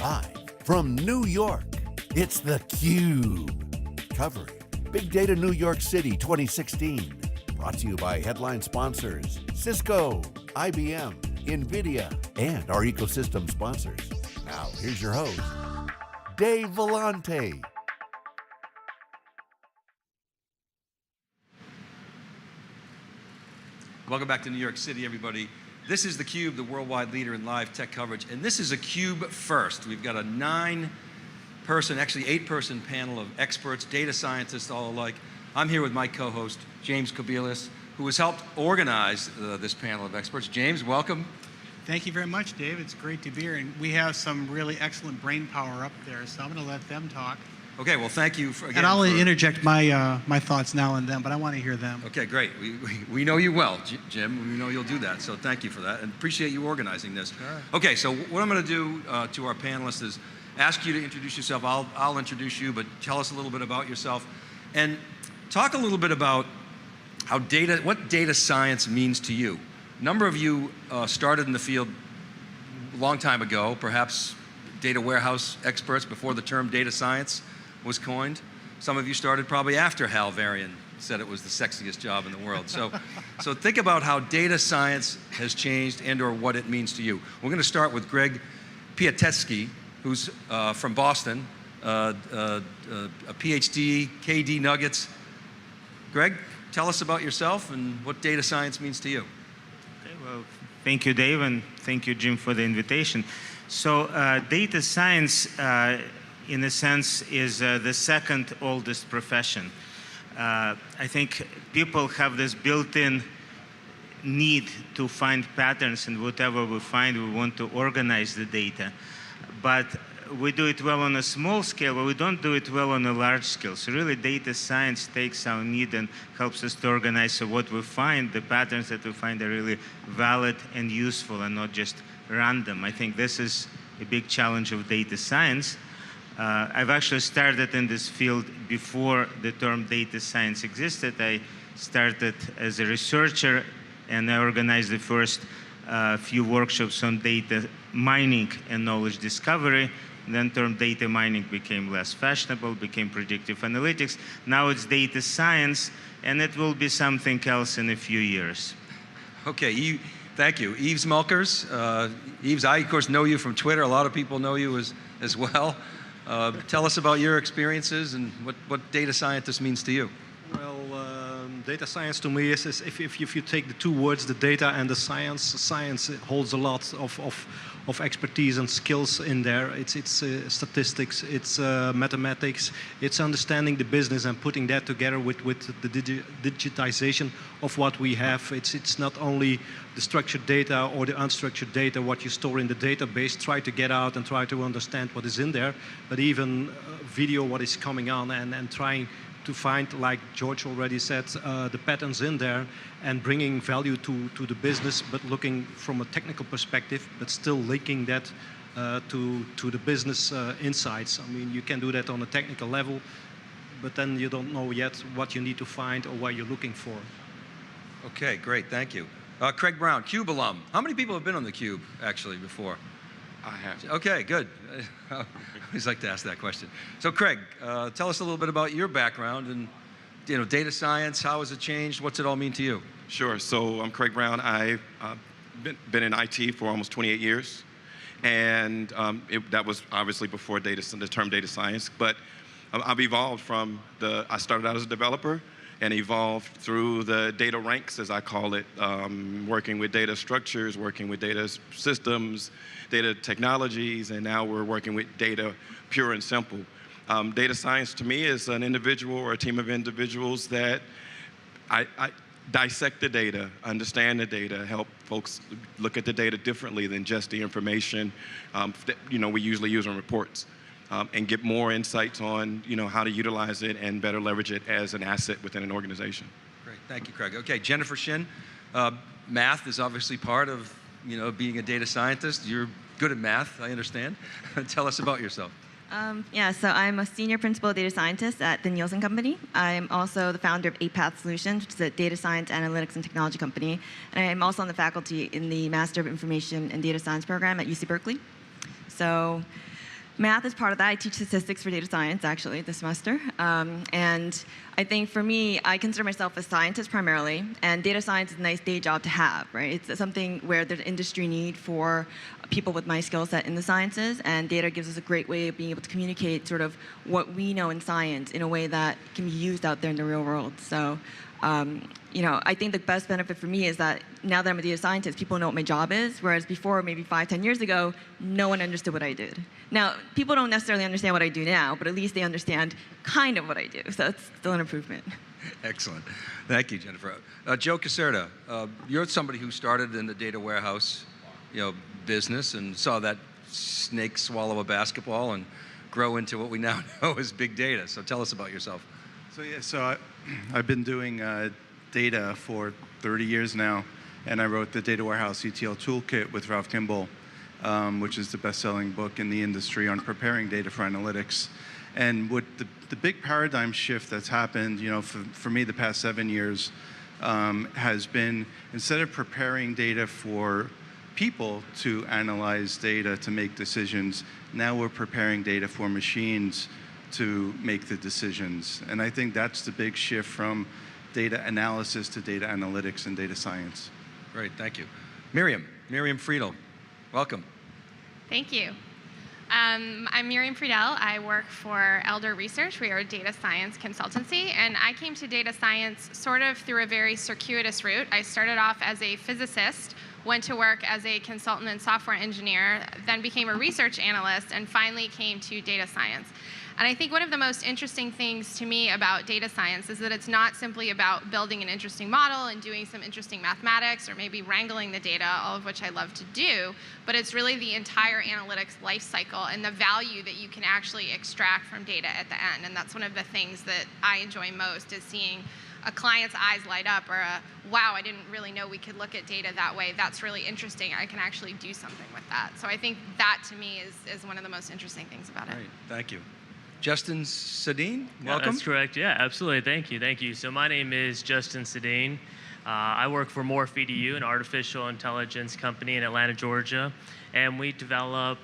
Live from New York, it's theCUBE. Covering Big Data New York City 2016. Brought to you by headline sponsors, Cisco, IBM, NVIDIA, and our ecosystem sponsors. Now, here's your host, Dave Vellante. Welcome back to New York City, everybody. This is theCUBE, the worldwide leader in live tech coverage, and this is a CUBE first. We've got a 9-person, actually 8-person panel of experts, data scientists, all alike. I'm here with my co-host, James Kobielus, who has helped organize this panel of experts. James, welcome. Thank you very much, Dave. It's great to be here, and we have some really excellent brain power up there, so I'm going to let them talk. Okay, well, thank you again. And I'll interject my my thoughts now and then, but I want to hear them. Okay, great. We know you well, Jim. We know you'll do that, so thank you for that, and appreciate you organizing this. Sure. Okay, so what I'm going to do to our panelists is ask you to introduce yourself. I'll introduce you, but tell us a little bit about yourself, and talk a little bit about what data science means to you. A number of you started in the field a long time ago, perhaps data warehouse experts before the term data science was coined. Some of you started probably after Hal Varian said it was the sexiest job in the world. So think about how data science has changed and or what it means to you. We're going to start with Greg Piatetsky, who's from Boston, a PhD, KD Nuggets. Greg, tell us about yourself and what data science means to you. Okay, well, thank you, Dave, and thank you, Jim, for the invitation. So data science, in a sense, is the second oldest profession. I think people have this built-in need to find patterns, and whatever we find, we want to organize the data. But we do it well on a small scale, but we don't do it well on a large scale. So really, data science takes our need and helps us to organize so what we find, the patterns that we find are really valid and useful and not just random. I think this is a big challenge of data science. I've actually started in this field before the term data science existed. I started as a researcher, and I organized the first few workshops on data mining and knowledge discovery. And then the term data mining became less fashionable, became predictive analytics. Now it's data science, and it will be something else in a few years. Okay, thank you. Yves Melkers. Yves, I, of course, know you from Twitter. A lot of people know you as well. Tell us about your experiences and what data scientist means to you. Well, data science to me is if you take the two words, the data and the science holds a lot of expertise and skills in there. It's statistics, it's mathematics, it's understanding the business and putting that together with the digitization of what we have. It's not only the structured data or the unstructured data, what you store in the database, try to get out and try to understand what is in there, but even video, what is coming on, and trying to find, like George already said, the patterns in there and bringing value to the business, but looking from a technical perspective, but still linking that to the business insights. I mean, you can do that on a technical level, but then you don't know yet what you need to find or what you're looking for. Okay, great, thank you. Craig Brown, CUBE alum. How many people have been on the CUBE, actually, before? I have. Okay, good. I always like to ask that question. So Craig, tell us a little bit about your background and data science. How has it changed? What's it all mean to you? Sure. So I'm Craig Brown. I've been in IT for almost 28 years. And that was obviously before the term data science. But I've evolved from I started out as a developer and evolved through the data ranks, as I call it, working with data structures, working with data systems, data technologies, and now we're working with data pure and simple. Data science to me is an individual or a team of individuals that I dissect the data, understand the data, help folks look at the data differently than just the information that we usually use on reports, and get more insights on how to utilize it and better leverage it as an asset within an organization. Great, thank you, Craig. Okay, Jennifer Shin, math is obviously part of being a data scientist. You're good at math, I understand. Tell us about yourself. Yeah, so I'm a senior principal data scientist at the Nielsen Company. I'm also the founder of 8Path Solutions, which is a data science, analytics, and technology company. And I'm also on the faculty in the Master of Information and Data Science program at UC Berkeley. So Math is part of that. I teach statistics for data science, actually, this semester. And I think for me, I consider myself a scientist primarily, and data science is a nice day job to have, right? It's something where there's industry need for people with my skill set in the sciences, and data gives us a great way of being able to communicate sort of what we know in science in a way that can be used out there in the real world. So, I think the best benefit for me is that now that I'm a data scientist, people know what my job is, whereas before, maybe 5, 10 years ago, no one understood what I did. Now, people don't necessarily understand what I do now, but at least they understand kind of what I do, so it's still an improvement. Excellent. Thank you, Jennifer. Joe Caserta, you're somebody who started in the data warehouse, business and saw that snake swallow a basketball and grow into what we now know as big data. So tell us about yourself. I've been doing data for 30 years now, and I wrote the Data Warehouse ETL Toolkit with Roundtable, which is the best-selling book in the industry on preparing data for analytics. And what the big paradigm shift that's happened, for me the past 7 years, has been instead of preparing data for people to analyze data to make decisions, now we're preparing data for machines to make the decisions. And I think that's the big shift from data analysis to data analytics and data science. Great, thank you. Miriam Friedel, welcome. Thank you. I'm Miriam Friedel. I work for Elder Research. We are a data science consultancy, and I came to data science sort of through a very circuitous route. I started off as a physicist, went to work as a consultant and software engineer, then became a research analyst, and finally came to data science. And I think one of the most interesting things to me about data science is that it's not simply about building an interesting model and doing some interesting mathematics or maybe wrangling the data, all of which I love to do, but it's really the entire analytics life cycle and the value that you can actually extract from data at the end. And that's one of the things that I enjoy most, is seeing a client's eyes light up, or wow, I didn't really know we could look at data that way. That's really interesting. I can actually do something with that. So I think that, to me, is one of the most interesting things about it. Great, thank you. Justin Sedin, welcome. Yeah, that's correct. Yeah, absolutely. Thank you. So my name is Justin Sedin. I work for Morph EDU, an artificial intelligence company in Atlanta, Georgia, and we develop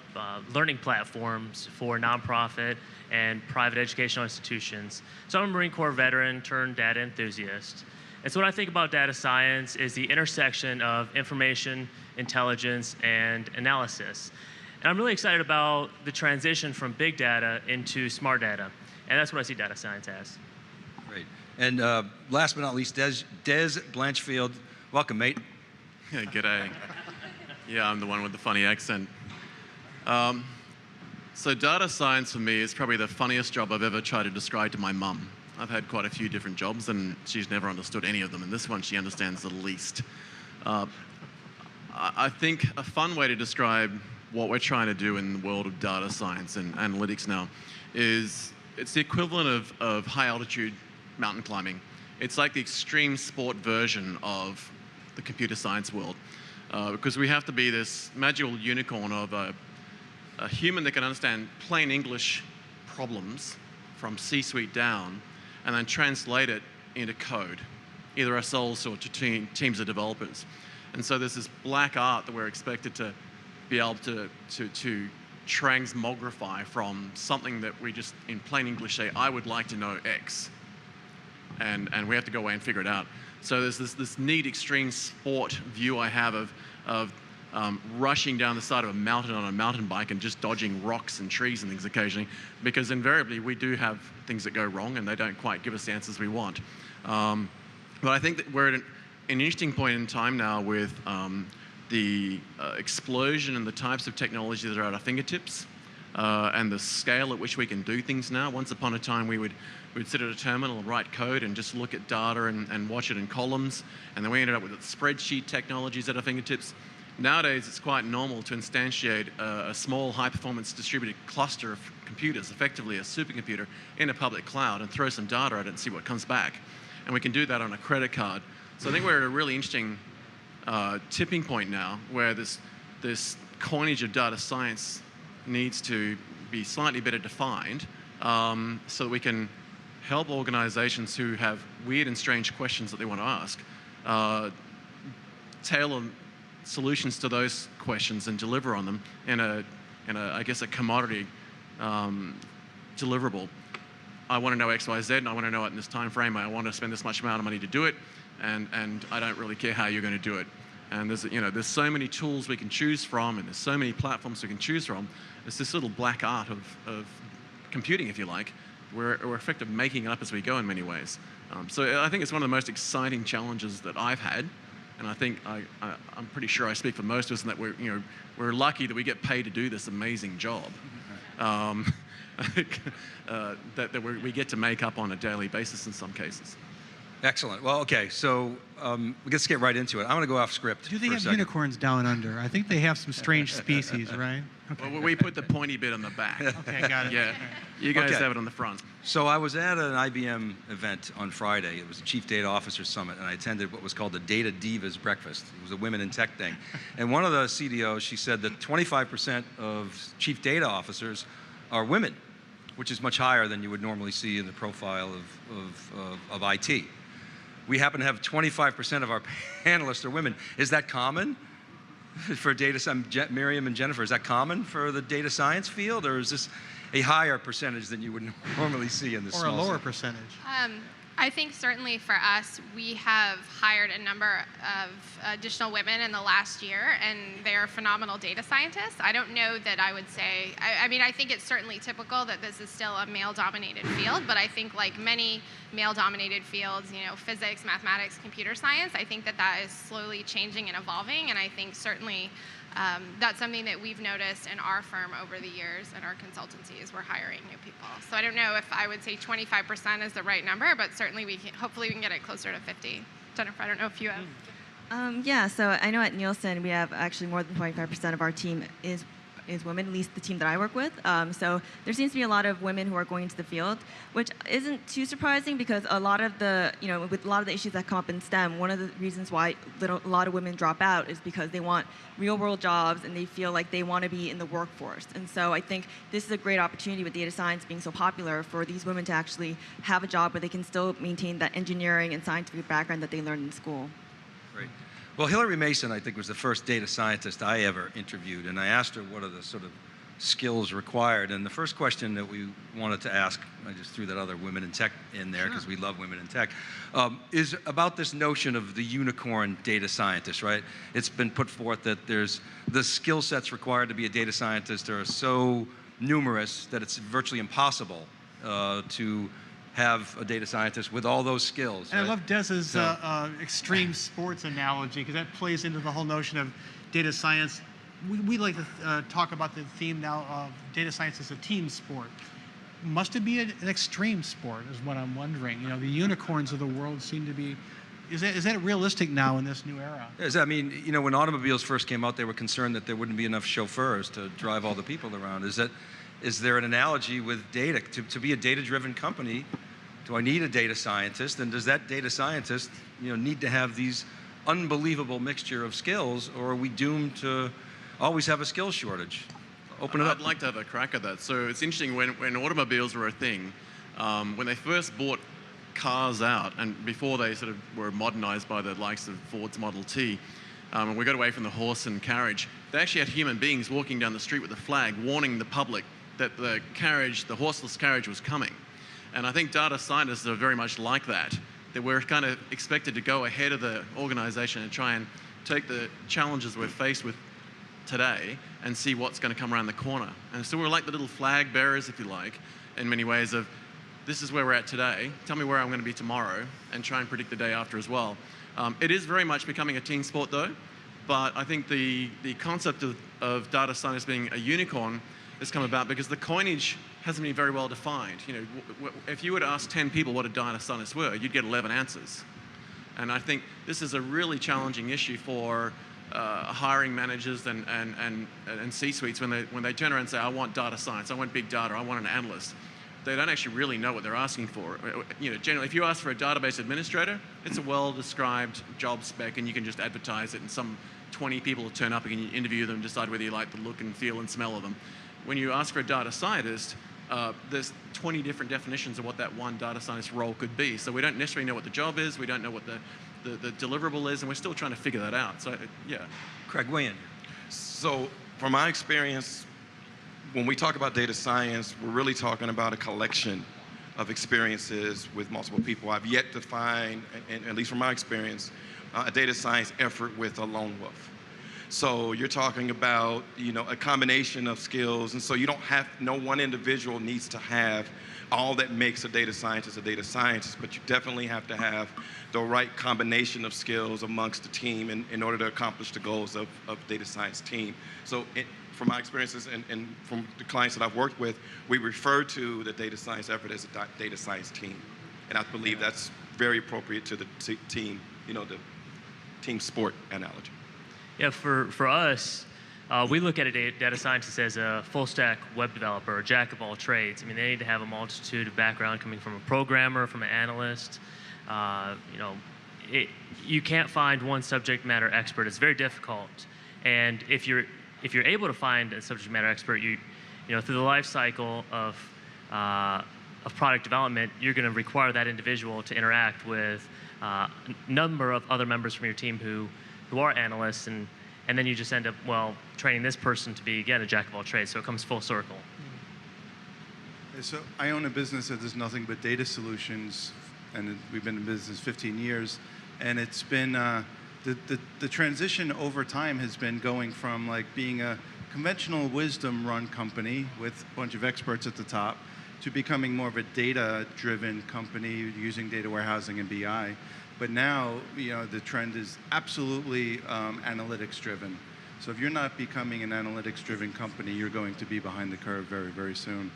learning platforms for nonprofit and private educational institutions. So I'm a Marine Corps veteran turned data enthusiast. And so what I think about data science is the intersection of information, intelligence, and analysis. And I'm really excited about the transition from big data into smart data. And that's what I see data science as. Great. And last but not least, Des Blanchfield. Welcome, mate. Yeah, g'day. Yeah, I'm the one with the funny accent. So data science for me is probably the funniest job I've ever tried to describe to my mum. I've had quite a few different jobs, and she's never understood any of them. And this one she understands the least. I think a fun way to describe what we're trying to do in the world of data science and analytics now is it's the equivalent of high altitude mountain climbing. It's like the extreme sport version of the computer science world, because we have to be this magical unicorn of a human that can understand plain English problems from C-suite down and then translate it into code, either ourselves or to teams of developers. And so there's this black art that we're expected to be able to transmogrify from something that we just, in plain English, say, I would like to know X. And we have to go away and figure it out. So there's this neat extreme sport view I have of rushing down the side of a mountain on a mountain bike and just dodging rocks and trees and things occasionally, because invariably we do have things that go wrong and they don't quite give us the answers we want. But I think that we're at an interesting point in time now with the explosion and the types of technology that are at our fingertips, and the scale at which we can do things now. Once upon a time, we'd sit at a terminal and write code and just look at data and watch it in columns, and then we ended up with spreadsheet technologies at our fingertips. Nowadays, it's quite normal to instantiate a small, high-performance distributed cluster of computers, effectively a supercomputer, in a public cloud, and throw some data at it and see what comes back. And we can do that on a credit card. So I think we're at a really interesting tipping point now, where this coinage of data science needs to be slightly better defined, so that we can help organizations who have weird and strange questions that they want to ask, tailor solutions to those questions and deliver on them in I guess, a commodity deliverable. I want to know X, Y, Z, and I want to know it in this time frame. I want to spend this much amount of money to do it, and I don't really care how you're going to do it. And there's so many tools we can choose from, and there's so many platforms we can choose from. It's this little black art of computing, if you like. We're effectively making it up as we go in many ways. So I think it's one of the most exciting challenges that I've had, and I think I'm pretty sure I speak for most of us in that we're lucky that we get paid to do this amazing job. I think that we get to make up on a daily basis in some cases. Excellent. Well, okay, so let's get right into it. I want to go off script. Do they for a have second. unicorns down under? I think they have some strange species, right? Okay. Well, we put the pointy bit on the back. Okay, got it. Yeah, you guys Okay. have it on the front. So I was at an IBM event on Friday. It was a Chief Data Officer Summit, and I attended what was called the Data Divas Breakfast. It was a women in tech thing. And one of the CDOs, she said that 25% of Chief Data Officers are women, which is much higher than you would normally see in the profile of IT. We happen to have 25% of our panelists are women. Is that common for data science? Miriam and Jennifer, is that common for the data science field, or is this a higher percentage than you would normally see in the Or a small lower sector? percentage. I think certainly for us, we have hired a number of additional women in the last year, and they're phenomenal data scientists. I don't know that I would say, I mean, I think it's certainly typical that this is still a male-dominated field, but I think like many male-dominated fields, physics, mathematics, computer science, I think that is slowly changing and evolving, and I think certainly that's something that we've noticed in our firm over the years in our consultancy is we're hiring new people. So I don't know if I would say 25% is the right number, but certainly hopefully we can get it closer to 50. Jennifer, I don't know if you have. Yeah, so I know at Nielsen we have actually more than 25% of our team is women, at least the team that I work with. So there seems to be a lot of women who are going into the field, which isn't too surprising because a lot of the, with a lot of the issues that come up in STEM, one of the reasons why a lot of women drop out is because they want real world jobs and they feel like they want to be in the workforce. And so I think this is a great opportunity with data science being so popular for these women to actually have a job where they can still maintain that engineering and scientific background that they learned in school. Great. Well, Hillary Mason, I think, was the first data scientist I ever interviewed, and I asked her what are the sort of skills required. And the first question that we wanted to ask, I just threw that other women in tech in there because we love women in tech, is about this notion of the unicorn data scientist, right? It's been put forth that there's the skill sets required to be a data scientist are so numerous that it's virtually impossible to have a data scientist with all those skills. And right? I love Des's extreme sports analogy because that plays into the whole notion of data science. We like to talk about the theme now of data science as a team sport. Must it be an extreme sport is what I'm wondering. The unicorns of the world seem to be, is that realistic now in this new era? Yes, I mean, when automobiles first came out, they were concerned that there wouldn't be enough chauffeurs to drive all the people around. Is there an analogy with data? To be a data-driven company, do I need a data scientist? And does that data scientist, need to have these unbelievable mixture of skills, or are we doomed to always have a skills shortage? Open it up. I'd like to have a crack at that. So it's interesting when automobiles were a thing, when they first bought cars out, and before they sort of were modernized by the likes of Ford's Model T, and we got away from the horse and carriage, they actually had human beings walking down the street with a flag warning the public that the horseless carriage was coming. And I think data scientists are very much like that we're kind of expected to go ahead of the organization and try and take the challenges we're faced with today and see what's going to come around the corner. And so we're like the little flag bearers, if you like, in many ways of, this is where we're at today, tell me where I'm going to be tomorrow, and try and predict the day after as well. It is very much becoming a team sport though, but I think the concept of data science being a unicorn has come about because the coinage hasn't been very well defined. If you were to ask 10 people what a data scientist were, you'd get 11 answers. And I think this is a really challenging issue for hiring managers and C-suites when they turn around and say, I want data science, I want big data, I want an analyst. They don't actually really know what they're asking for. Generally, if you ask for a database administrator, it's a well-described job spec, and you can just advertise it, and some 20 people will turn up, and you can interview them and decide whether you like the look and feel and smell of them. When you ask for a data scientist, there's 20 different definitions of what that one data scientist role could be. So we don't necessarily know what the job is, we don't know what the deliverable is, and we're still trying to figure that out. So, yeah. Craig, weigh in. So, from my experience, when we talk about data science, we're really talking about a collection of experiences with multiple people. I've yet to find, and at least from my experience, a data science effort with a lone wolf. So you're talking about, a combination of skills, and so you don't have, no one individual needs to have all that makes a data scientist, but you definitely have to have the right combination of skills amongst the team in order to accomplish the goals of data science team. So from my experiences and from the clients that I've worked with, we refer to the data science effort as a data science team. And I believe that's very appropriate to the team, the team sport analogy. Yeah, for us, we look at a data scientist as a full-stack web developer, a jack of all trades. I mean, they need to have a multitude of background coming from a programmer, from an analyst. You can't find one subject matter expert. It's very difficult. And if you're able to find a subject matter expert, through the life cycle of product development, you're going to require that individual to interact with a number of other members from your team who are analysts, and then you just end up, training this person to be, again, a jack of all trades. So it comes full circle. So I own a business that does nothing but data solutions, and we've been in business 15 years, and it's been the transition over time has been going from being a conventional wisdom-run company with a bunch of experts at the top to becoming more of a data-driven company using data warehousing and BI. But now, the trend is absolutely analytics-driven. So if you're not becoming an analytics-driven company, you're going to be behind the curve very, very soon.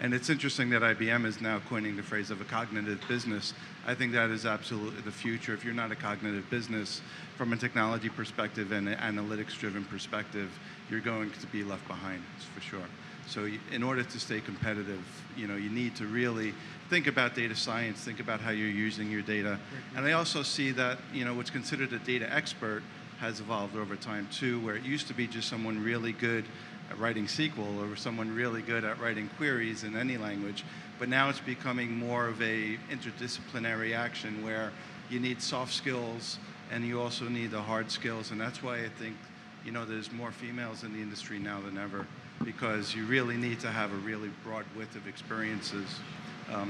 And it's interesting that IBM is now coining the phrase of a cognitive business. I think that is absolutely the future. If you're not a cognitive business, from a technology perspective and an analytics-driven perspective, you're going to be left behind, for sure. So in order to stay competitive, you need to really think about data science, think about how you're using your data. And I also see that, what's considered a data expert has evolved over time too, where it used to be just someone really good at writing SQL or someone really good at writing queries in any language. But now it's becoming more of a interdisciplinary action where you need soft skills and you also need the hard skills. And that's why I think, there's more females in the industry now than ever, because you really need to have a really broad width of experiences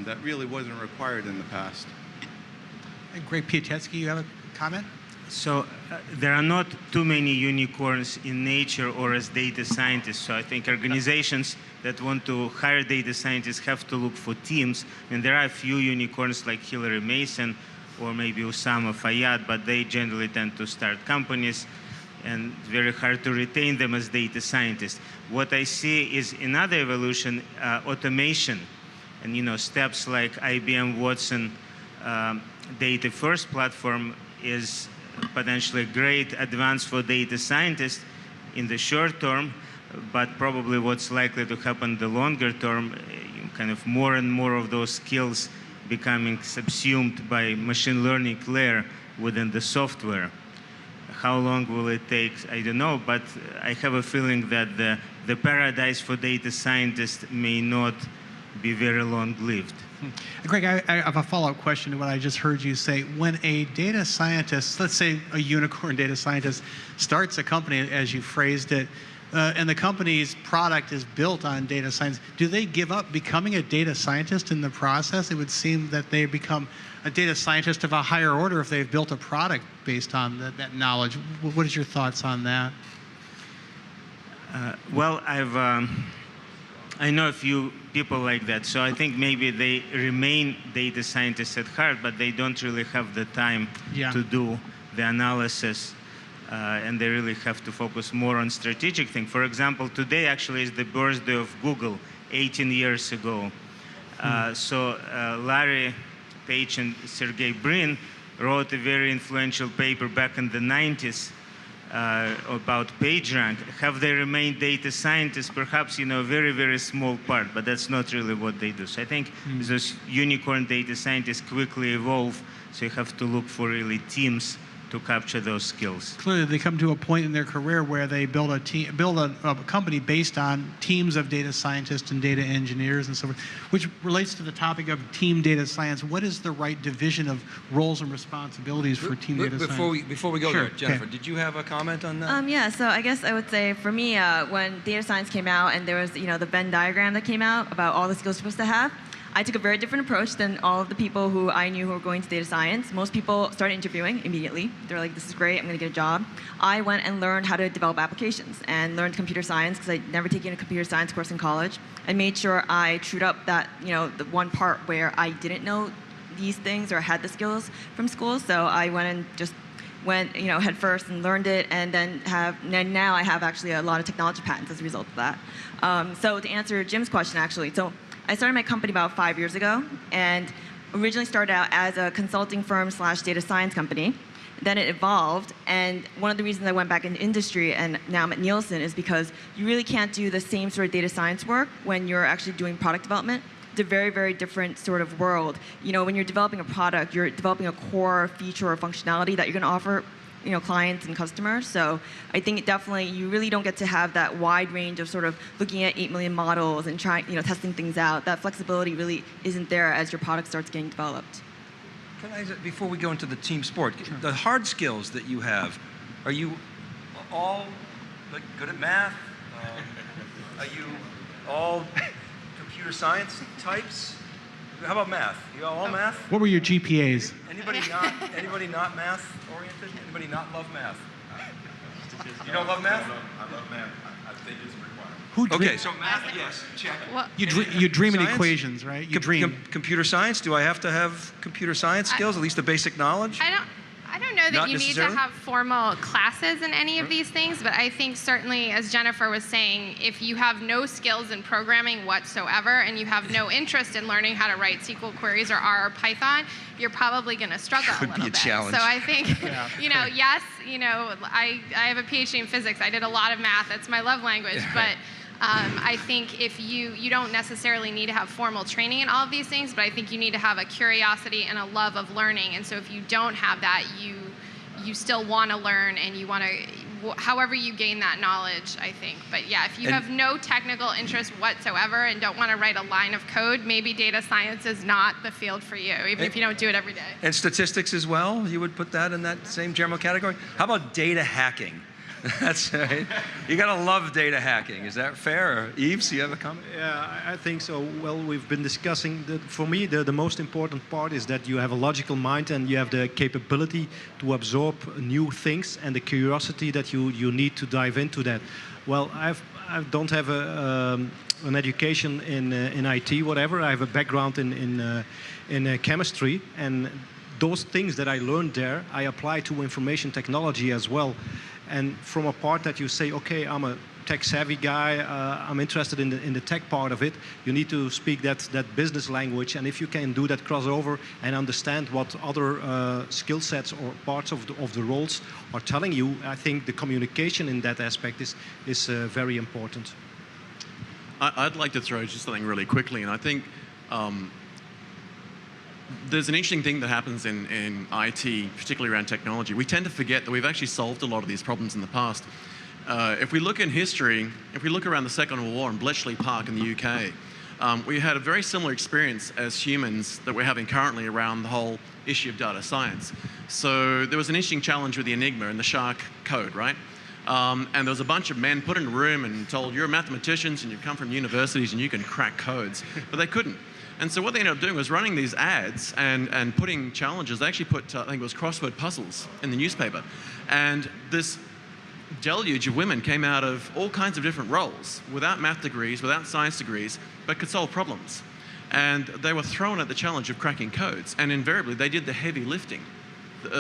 that really wasn't required in the past. Greg Piatetsky, you have a comment? So there are not too many unicorns in nature or as data scientists. So I think organizations that want to hire data scientists have to look for teams. And there are a few unicorns like Hillary Mason or maybe Osama Fayyad, but they generally tend to start companies, and it's very hard to retain them as data scientists. What I see is another evolution, automation, and steps like IBM Watson Data First platform is potentially a great advance for data scientists in the short term, but probably what's likely to happen in the longer term, kind of more and more of those skills becoming subsumed by machine learning layer within the software. How long will it take? I don't know, but I have a feeling that the paradise for data scientists may not be very long-lived. Greg, I have a follow-up question to what I just heard you say. When a data scientist, let's say a unicorn data scientist, starts a company, as you phrased it, and the company's product is built on data science, do they give up becoming a data scientist in the process? It would seem that they become a data scientist of a higher order if they've built a product based on that knowledge. What is your thoughts on that? I know a few people like that, so I think maybe they remain data scientists at heart, but they don't really have the time to do the analysis, and they really have to focus more on strategic things. For example, today actually is the birthday of Google, 18 years ago. So Larry Page and Sergey Brin wrote a very influential paper back in the 90s about PageRank. Have they remained data scientists? Perhaps, a very, very small part, but that's not really what they do. So I think those unicorn data scientists quickly evolve, so you have to look for really teams to capture those skills. Clearly, they come to a point in their career where they build a company based on teams of data scientists and data engineers and so forth, which relates to the topic of team data science. What is the right division of roles and responsibilities for team data science? Before we go Sure, there, Jennifer, okay. did you have a comment on that? Yeah, so I guess I would say for me, when data science came out and there was, the Venn diagram that came out about all the skills you're supposed to have, I took a very different approach than all of the people who I knew who were going to data science. Most people started interviewing immediately. They're like, this is great, I'm going to get a job. I went and learned how to develop applications and learned computer science because I'd never taken a computer science course in college. I made sure I trued up that, the one part where I didn't know these things or had the skills from school. So I went and just went, head first and learned it, and then now I have actually a lot of technology patents as a result of that. So to answer Jim's question, actually, so I started my company about 5 years ago, and originally started out as a consulting firm / data science company. Then it evolved, and one of the reasons I went back into industry and now I'm at Nielsen is because you really can't do the same sort of data science work when you're actually doing product development. It's a very, very different sort of world. When you're developing a product, you're developing a core feature or functionality that you're going to offer clients and customers. So I think definitely you really don't get to have that wide range of sort of looking at 8 million models and trying, testing things out. That flexibility really isn't there as your product starts getting developed. Can I, before we go into the team sport, the hard skills that you have, are you all good at math? Are you all computer science types? How about math? You all math? What were your GPAs? Anybody not math oriented? Anybody not love math? You don't love math? I love math. I think it's required. Okay, so math, yes, check. Well, You dream in Science? equations, right? You dream. Computer science, do I have to have computer science skills, at least the basic knowledge? I don't know that Not you need to necessarily? have formal classes in any of these things, but I think certainly, as Jennifer was saying, if you have no skills in programming whatsoever and you have no interest in learning how to write SQL queries or R or Python, you're probably going to struggle Could a be little a bit. challenge. So I think, yes, I have a PhD in physics. I did a lot of math. That's my love language, but I think if you don't necessarily need to have formal training in all of these things, but I think you need to have a curiosity and a love of learning. And so if you don't have that, you still want to learn and you want to, however you gain that knowledge, I think. But yeah, if you have no technical interest whatsoever and don't want to write a line of code, maybe data science is not the field for you, even if you don't do it every day. And statistics as well? You would put that in that same general category? How about data hacking? That's right. You gotta love data hacking. Is that fair? Or Yves, do you have a comment? Yeah, I think so. Well, we've been discussing that. For me, the most important part is that you have a logical mind and you have the capability to absorb new things and the curiosity that you need to dive into that. Well, I don't have an education in IT, whatever. I have a background in chemistry, and those things that I learned there, I apply to information technology as well. And from a part that you say, okay, I'm a tech-savvy guy, I'm interested in the tech part of it, you need to speak that business language. And if you can do that crossover and understand what other skill sets or parts of the roles are telling you, I think the communication in that aspect is very important. I'd like to throw just something really quickly, and I think there's an interesting thing that happens in IT, particularly around technology. We tend to forget that we've actually solved a lot of these problems in the past. If we look in history, if we look around the Second World War in Bletchley Park in the UK, we had a very similar experience as humans that we're having currently around the whole issue of data science. So there was an interesting challenge with the Enigma and the Shark code, right? And there was a bunch of men put in a room and told, you're mathematicians and you come from universities and you can crack codes, but they couldn't. And so what they ended up doing was running these ads and putting challenges. They actually put, I think it was crossword puzzles in the newspaper. And this deluge of women came out of all kinds of different roles, without math degrees, without science degrees, but could solve problems. And they were thrown at the challenge of cracking codes. And invariably, they did the heavy lifting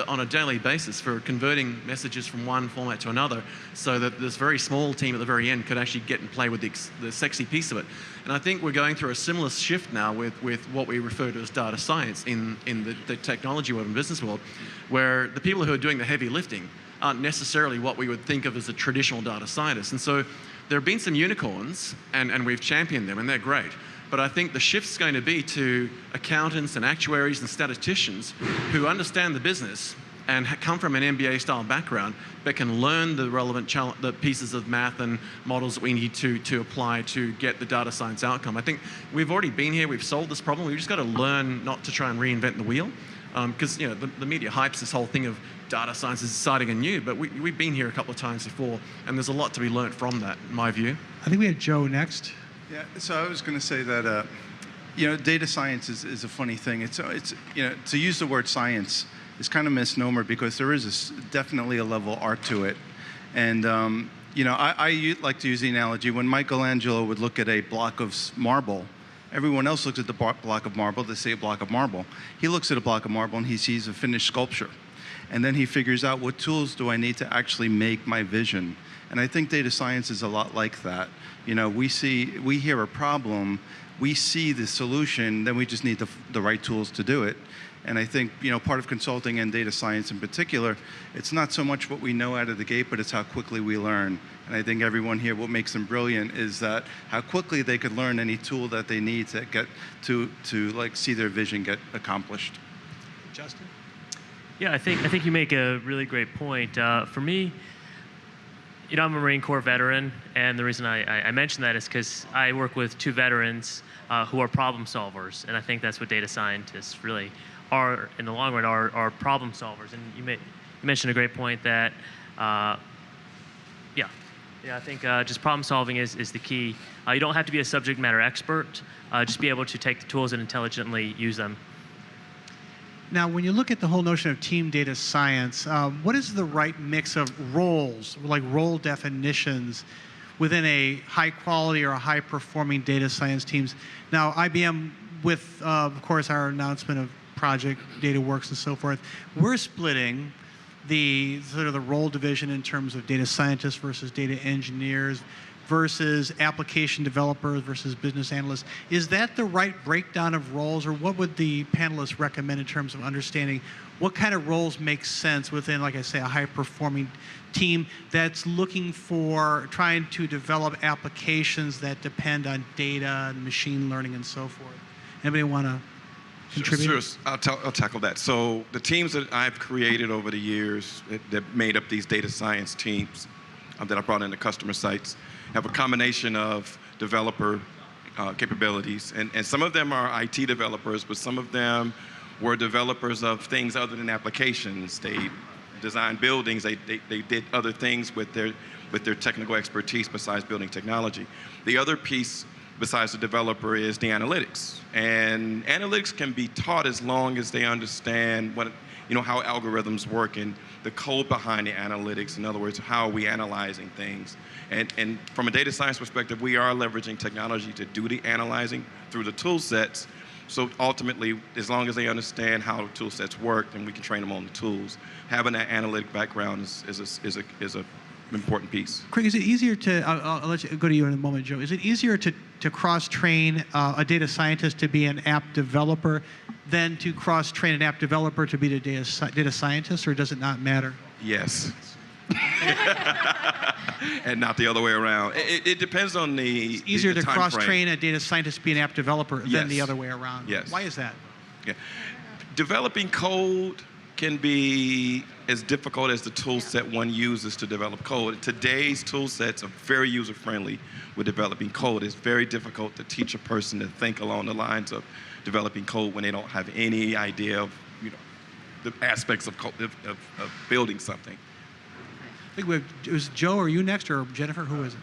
on a daily basis for converting messages from one format to another, so that this very small team at the very end could actually get and play with the sexy piece of it. And I think we're going through a similar shift now with what we refer to as data science in the technology world and business world, where the people who are doing the heavy lifting aren't necessarily what we would think of as a traditional data scientist. And so there have been some unicorns, and we've championed them, and they're great. But I think the shift's going to be to accountants and actuaries and statisticians who understand the business and come from an MBA-style background, but can learn the relevant the pieces of math and models that we need to apply to get the data science outcome. I think we've already been here, we've solved this problem, we've just got to learn not to try and reinvent the wheel. Because the media hypes this whole thing of data science is exciting and new, but we've been here a couple of times before, and there's a lot to be learned from that, in my view. I think we have Joe next. Yeah, so I was going to say that, data science is a funny thing. It's to use the word science is kind of a misnomer because there is definitely a level of art to it. And, I like to use the analogy when Michelangelo would look at a block of marble, everyone else looks at the block of marble, they say a block of marble. He looks at a block of marble and he sees a finished sculpture. And then he figures out what tools do I need to actually make my vision. And I think data science is a lot like that. We hear a problem, we see the solution, then we just need the right tools to do it. And I think, part of consulting and data science in particular, it's not so much what we know out of the gate, but it's how quickly we learn. And I think everyone here, what makes them brilliant is that how quickly they could learn any tool that they need to get to see their vision get accomplished. Justin? Yeah, I think you make a really great point. For me, I'm a Marine Corps veteran, and the reason I mention that is because I work with two veterans who are problem solvers, and I think that's what data scientists really are in the long run, are problem solvers. And you mentioned a great point that, I think just problem solving is the key. You don't have to be a subject matter expert, just be able to take the tools and intelligently use them. Now, when you look at the whole notion of team data science, what is the right mix of roles, like role definitions, within a high-quality or a high-performing data science teams? Now, IBM, with, of course, our announcement of Project DataWorks and so forth, we're splitting the sort of the role division in terms of data scientists versus data engineers versus application developers versus business analysts. Is that the right breakdown of roles, or what would the panelists recommend in terms of understanding what kind of roles make sense within, like I say, a high-performing team that's looking for trying to develop applications that depend on data and machine learning and so forth? Anybody want to contribute? Sure, I'll tackle that. So the teams that I've created over the years that made up these data science teams that I brought into customer sites have a combination of developer capabilities. And some of them are IT developers, but some of them were developers of things other than applications. They designed buildings, they did other things with their technical expertise besides building technology. The other piece besides the developer is the analytics. And analytics can be taught as long as they understand how algorithms work and the code behind the analytics. In other words, how are we analyzing things? And from a data science perspective, we are leveraging technology to do the analyzing through the tool sets. So ultimately, as long as they understand how the tool sets work, then we can train them on the tools. Having that analytic background is a important piece. Craig, is it easier to, I'll let you go to you in a moment, Joe. Is it easier to cross-train a data scientist to be an app developer than to cross-train an app developer to be a data scientist, or does it not matter? Yes. And not the other way around. It depends on the It's easier the to time cross-train frame. a data scientist to be an app developer than Yes. the other way around. Yes. Why is that? Yeah. Developing code can be as difficult as the tool set one uses to develop code. Today's tool sets are very user-friendly with developing code. It's very difficult to teach a person to think along the lines of developing code when they don't have any idea of the aspects of building something. I think it was Joe, or you next, or Jennifer? Who is it?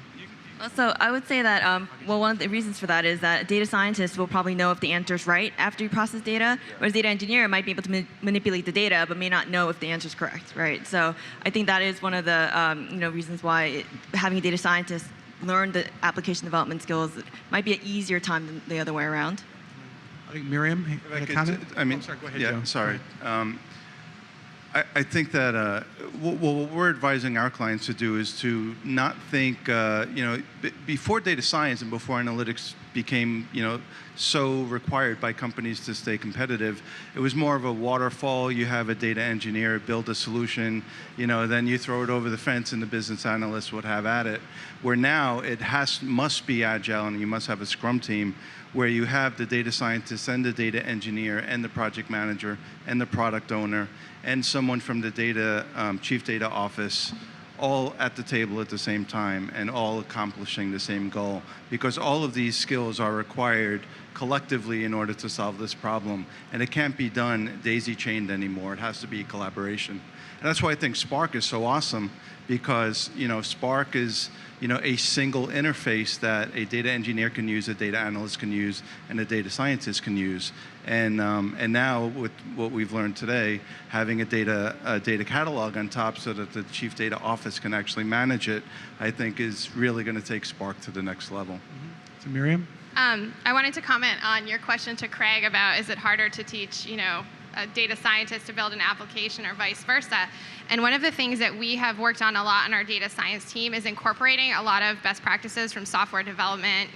Well, so I would say that, one of the reasons for that is that data scientists will probably know if the answer is right after you process data, whereas data engineer might be able to manipulate the data, but may not know if the answer is correct, right? So I think that is one of the reasons why having a data scientist learn the application development skills might be an easier time than the other way around. I think Miriam had a comment? Sorry, go ahead, yeah, Joe. sorry. I think that what we're advising our clients to do is to not think, before data science and before analytics became, so required by companies to stay competitive, it was more of a waterfall. You have a data engineer build a solution, then you throw it over the fence and the business analyst would have at it. Where now it must be agile, and you must have a scrum team where you have the data scientist and the data engineer and the project manager and the product owner and some someone from the data, chief data office, all at the table at the same time and all accomplishing the same goal, because all of these skills are required collectively in order to solve this problem. And it can't be done daisy-chained anymore. It has to be collaboration. And that's why I think Spark is so awesome, because Spark is a single interface that a data engineer can use, a data analyst can use, and a data scientist can use. And now with what we've learned today, having a data catalog on top so that the chief data office can actually manage it, I think is really going to take Spark to the next level. Mm-hmm. So Miriam? I wanted to comment on your question to Craig about, is it harder to teach, a data scientist to build an application or vice versa? And one of the things that we have worked on a lot on our data science team is incorporating a lot of best practices from software development,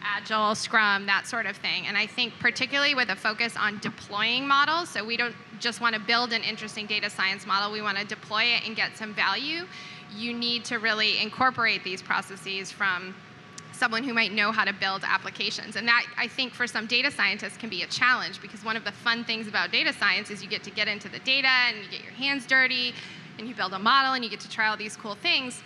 Agile, Scrum, that sort of thing. And I think particularly with a focus on deploying models, so we don't just want to build an interesting data science model, we want to deploy it and get some value. You need to really incorporate these processes from someone who might know how to build applications. And that, I think, for some data scientists can be a challenge, because one of the fun things about data science is you get to get into the data and you get your hands dirty and you build a model and you get to try all these cool things.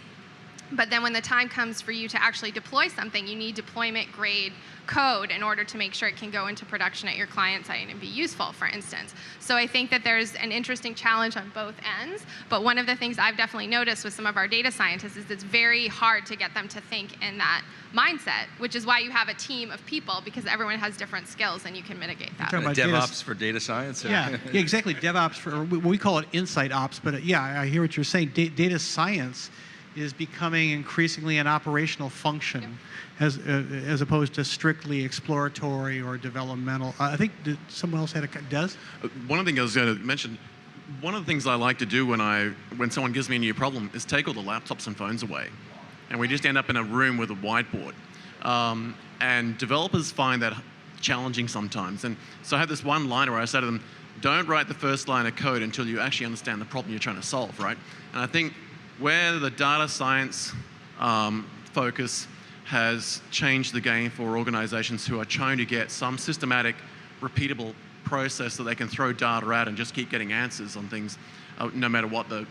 But then when the time comes for you to actually deploy something, you need deployment grade code in order to make sure it can go into production at your client site and be useful, for instance. So I think that there's an interesting challenge on both ends. But one of the things I've definitely noticed with some of our data scientists is it's very hard to get them to think in that mindset, which is why you have a team of people, because everyone has different skills and you can mitigate that. Talking about DevOps for data science? Yeah, exactly. DevOps, we call it insight ops, but yeah, I hear what you're saying. Data science is becoming increasingly an operational function, as opposed to strictly exploratory or developmental. I think someone else had Des? One of the things I was going to mention, one of the things I like to do when someone gives me a new problem is take all the laptops and phones away. And we just end up in a room with a whiteboard. And developers find that challenging sometimes. And so I have this one line where I say to them, don't write the first line of code until you actually understand the problem you're trying to solve, right? And I think where the data science focus has changed the game for organizations who are trying to get some systematic, repeatable process that they can throw data at and just keep getting answers on things, no matter what the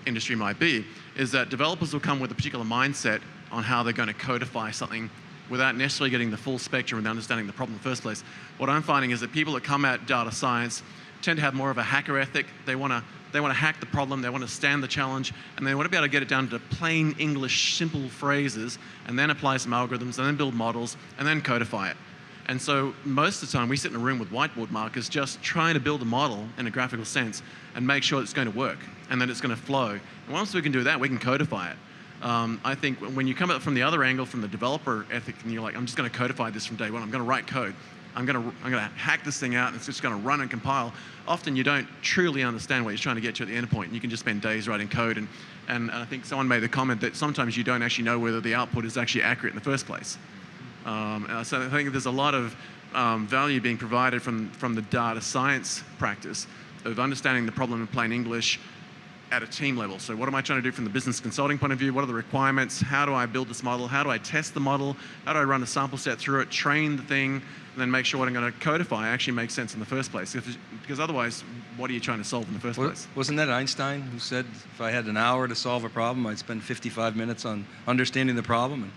industry might be, is that developers will come with a particular mindset on how they're going to codify something without necessarily getting the full spectrum and understanding the problem in the first place. What I'm finding is that people that come at data science tend to have more of a hacker ethic. They want to hack the problem, they want to stand the challenge, and they want to be able to get it down to plain English, simple phrases, and then apply some algorithms, and then build models, and then codify it. And so most of the time, we sit in a room with whiteboard markers just trying to build a model in a graphical sense and make sure it's going to work, and that it's going to flow. And once we can do that, we can codify it. I think when you come at it from the other angle, from the developer ethic, and you're like, I'm just going to codify this from day one, I'm going to write code. I'm going to hack this thing out and it's just going to run and compile. Often you don't truly understand what you're trying to get to at the end point, and you can just spend days writing code. And I think someone made the comment that sometimes you don't actually know whether the output is actually accurate in the first place. So I think there's a lot of value being provided from the data science practice of understanding the problem in plain English at a team level. So what am I trying to do from the business consulting point of view? What are the requirements? How do I build this model? How do I test the model? How do I run a sample set through it, train the thing, and then make sure what I'm going to codify actually makes sense in the first place? Because otherwise, what are you trying to solve in the first place? Wasn't that Einstein who said if I had an hour to solve a problem, I'd spend 55 minutes on understanding the problem and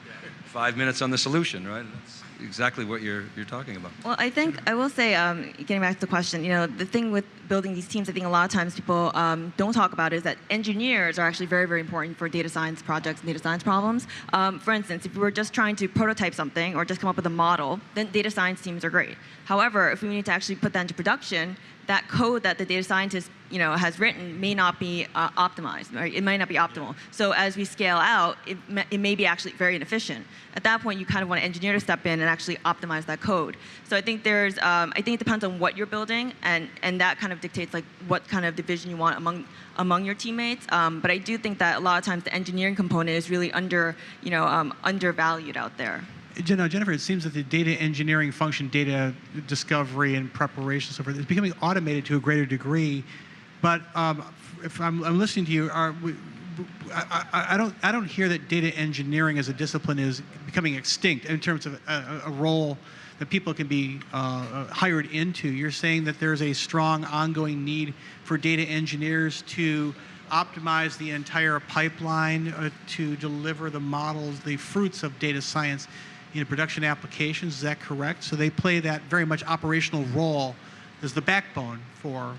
5 minutes on the solution, right? That's exactly what you're talking about. Well, I think I will say, getting back to the question, the thing with building these teams, I think a lot of times people don't talk about is that engineers are actually very, very important for data science projects and data science problems. For instance, if we were just trying to prototype something or just come up with a model, then data science teams are great. However, if we need to actually put that into production, that code that the data scientist has written may not be optimized, right? It might not be optimal. So as we scale out, it may be actually very inefficient. At that point, you kind of want an engineer to step in and actually optimize that code. So I think I think it depends on what you're building, and that kind of dictates like what kind of division you want among your teammates. But I do think that a lot of times the engineering component is really undervalued out there. Jennifer, it seems that the data engineering function, data discovery and preparation, and so forth, is becoming automated to a greater degree. But if I'm listening to you, I don't hear that data engineering as a discipline is becoming extinct in terms of a role that people can be hired into. You're saying that there's a strong ongoing need for data engineers to optimize the entire pipeline to deliver the models, the fruits of data science in production applications. Is that correct? So they play that very much operational role as the backbone for.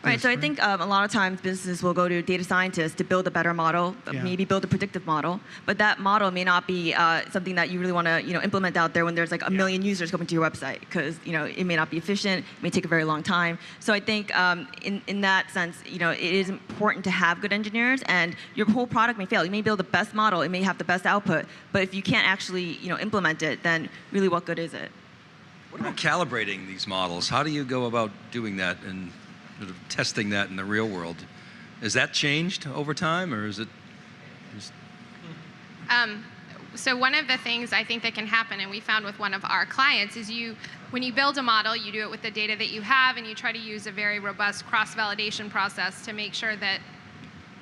Right, so I think a lot of times businesses will go to data scientists to build a better model, maybe build a predictive model, but that model may not be something that you really want to implement out there when there's like a million users coming to your website, because it may not be efficient, it may take a very long time. So I think in that sense, it is important to have good engineers, and your whole product may fail. You may build the best model, it may have the best output, but if you can't actually implement it, then really what good is it? What about calibrating these models? How do you go about doing that and sort of testing that in the real world? Has that changed over time, or is it just... So one of the things I think that can happen, and we found with one of our clients, is when you build a model, you do it with the data that you have, and you try to use a very robust cross-validation process to make sure that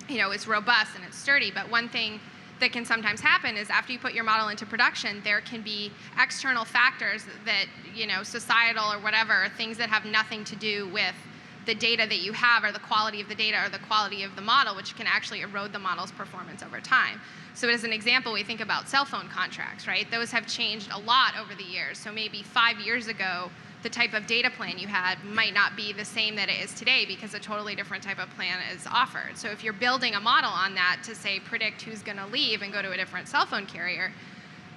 it's robust and it's sturdy. But one thing that can sometimes happen is after you put your model into production, there can be external factors that, societal or whatever, things that have nothing to do with the data that you have, or the quality of the data, or the quality of the model, which can actually erode the model's performance over time. So as an example, we think about cell phone contracts, right? Those have changed a lot over the years. So maybe 5 years ago, the type of data plan you had might not be the same that it is today, because a totally different type of plan is offered. So if you're building a model on that to say predict who's going to leave and go to a different cell phone carrier,